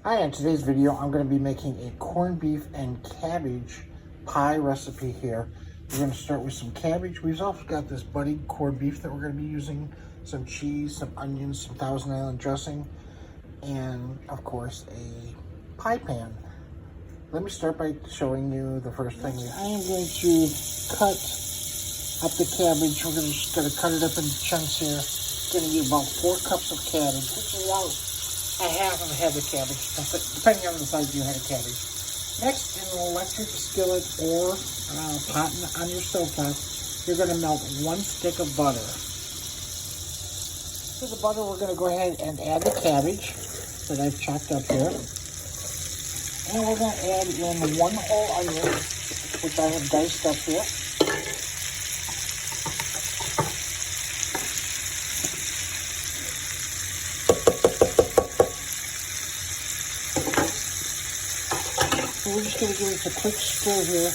Hi, in today's video, I'm going to be making a corned beef and cabbage pie recipe here. We're going to start with some cabbage. We've also got this budding corned beef that we're going to be using, some cheese, some onions, some Thousand Island dressing, and of course a pie pan. Let me start by showing you the first thing. I am going to cut up the cabbage. We're just going to cut it up in chunks here. Going to use about 4 cups of cabbage, which is about a half of a head of cabbage, depending on the size you have of cabbage. Next, in an electric skillet or pot on your stovetop, you're going to melt 1 stick of butter. To the butter, we're going to go ahead and add the cabbage that I've chopped up here. And we're going to add in 1 whole onion, which I have diced up here. We're just going to give this a quick stir here,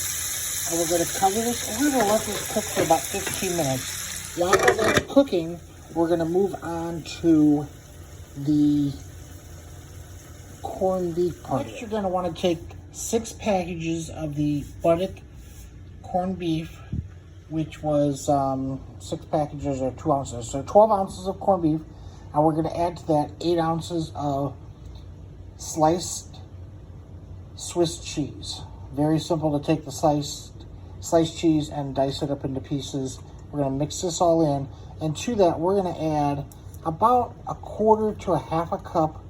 and we're going to cover this. We're going to let this cook for about 15 minutes. While that's cooking, we're going to move on to the corned beef part. Next, you're going to want to take 6 packages of the budded corned beef, which was 6 packages or 2 ounces. So 12 ounces of corned beef, and we're going to add to that 8 ounces of sliced Swiss cheese. Very simple to take the sliced cheese and dice it up into pieces. We're going to mix this all in, and to that we're going to add about 1/4 to 1/2 cup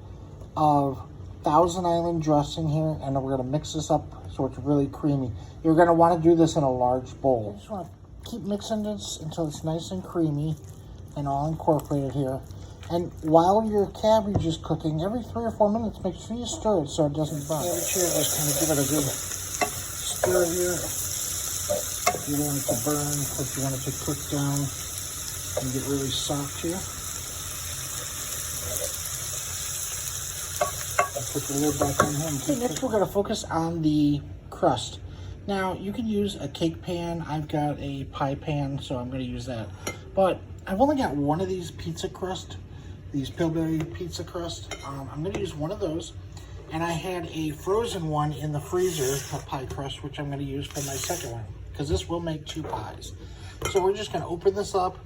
of Thousand Island dressing here, and we're going to mix this up so it's really creamy. You're going to want to do this in a large bowl. You just want to keep mixing this until it's nice and creamy and all incorporated here. And while your cabbage is cooking, every 3 or 4 minutes, make sure you stir it so it doesn't burn. Cabbage here, just kind of give it a good stir here. You don't want it to burn, but you want it to cook down and get really soft here. I'll put the lid back on here. Okay, next we're going to focus on the crust. Now, you can use a cake pan. I've got a pie pan, so I'm going to use that. But I've only got one of these pizza crust. These Pillsbury pizza crust. I'm going to use one of those. And I had a frozen one in the freezer, a pie crust, which I'm going to use for my second one, because this will make 2 pies. So we're just going to open this up,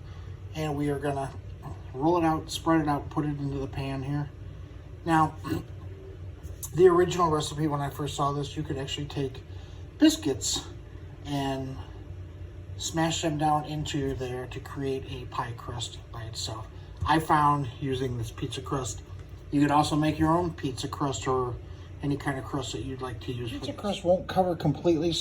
and we are going to roll it out, spread it out, put it into the pan here. Now, the original recipe, when I first saw this, you could actually take biscuits and smash them down into there to create a pie crust by itself. I found using this pizza crust, you could also make your own pizza crust or any kind of crust that you'd like to use. Pizza crust won't cover completely,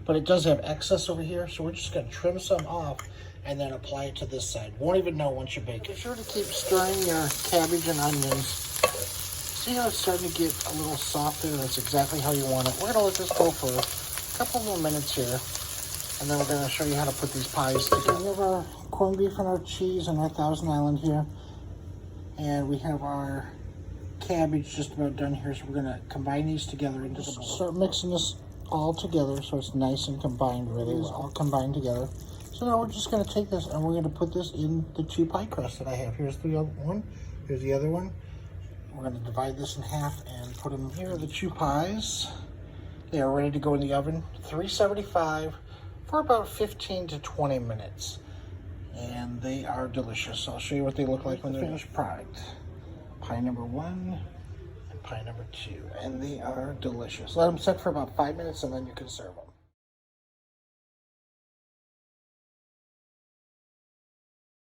but it does have excess over here, so we're just going to trim some off and then apply it to this side. Won't even know once you bake it. Be sure to keep stirring your cabbage and onions. See how it's starting to get a little softer? That's exactly how you want it. We're going to let this go for a couple more minutes here, and then we're going to show you how to put these pies together. We have our corned beef and our cheese and our Thousand Island here. And we have our cabbage just about done here. So we're going to combine these together into the bowl. Start mixing this all together so it's nice and combined really well. It's all combined together. So now we're just going to take this and we're going to put this in the 2 pie crusts that I have. Here's the other one. Here's the other one. We're going to divide this in half and put them here. The 2 pies. They are ready to go in the oven. 375 for about 15 to 20 minutes. And they are delicious. I'll show you what they look like when they're finished product. Pie number 1 and pie number 2. And they are delicious. Let them set for about 5 minutes and then you can serve them.